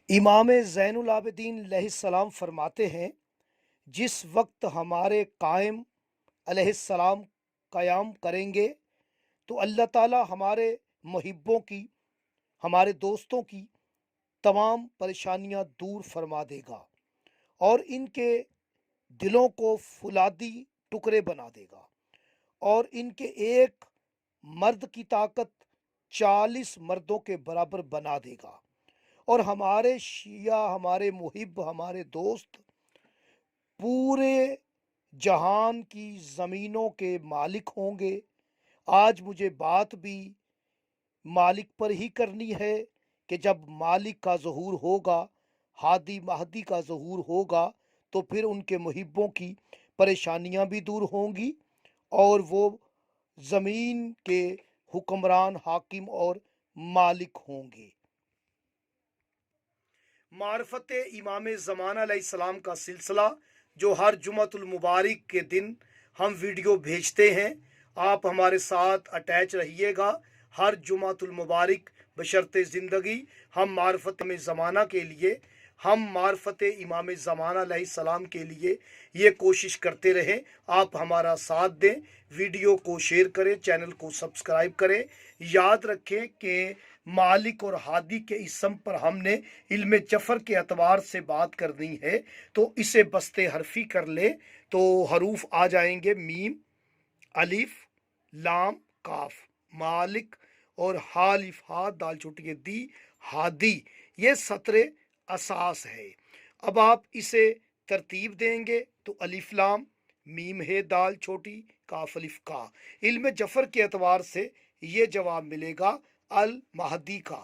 امام زین العابدین علیہ السلام فرماتے ہیں، جس وقت ہمارے قائم علیہ السلام قیام کریں گے تو اللہ تعالی ہمارے محبوں کی، ہمارے دوستوں کی تمام پریشانیاں دور فرما دے گا اور ان کے دلوں کو فولادی ٹکڑے بنا دے گا، اور ان کے ایک مرد کی طاقت 40 مردوں کے برابر بنا دے گا، اور ہمارے شیعہ، ہمارے محب، ہمارے دوست پورے جہان کی زمینوں کے مالک ہوں گے۔ آج مجھے بات بھی مالک پر ہی کرنی ہے کہ جب مالک کا ظہور ہوگا، ہادی مہدی کا ظہور ہوگا، تو پھر ان کے محبوں کی پریشانیاں بھی دور ہوں گی اور وہ زمین کے حکمران، حاکم اور مالک ہوں گے۔ معرفت امام زمانہ علیہ السلام کا سلسلہ جو ہر جمعۃ المبارک کے دن ہم ویڈیو بھیجتے ہیں، آپ ہمارے ساتھ اٹیچ رہیے گا۔ ہر جمعۃ المبارک بشرط زندگی ہم معرفت امام زمانہ کے لیے، ہم معرفت امام زمانہ علیہ السلام کے لیے یہ کوشش کرتے رہیں۔ آپ ہمارا ساتھ دیں، ویڈیو کو شیئر کریں، چینل کو سبسکرائب کریں۔ یاد رکھیں کہ مالک اور ہادی کے اسم پر ہم نے علم جفر کے اعتبار سے بات کرنی ہے، تو اسے بستے حرفی کر لیں تو حروف آ جائیں گے: میم، الف، لام، کاف، مالک، اور حالف، ہا، دال چھوٹی دی، ہادی۔ یہ سطر اساس ہے۔ اب آپ اسے ترتیب دیں گے تو الف لام، میم ہے دال چھوٹی، کاف الف کا۔ علم جفر کے اعتبار سے یہ جواب ملے گا المہدی کا،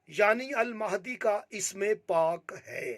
یعنی المہدی کا اسم پاک ہے۔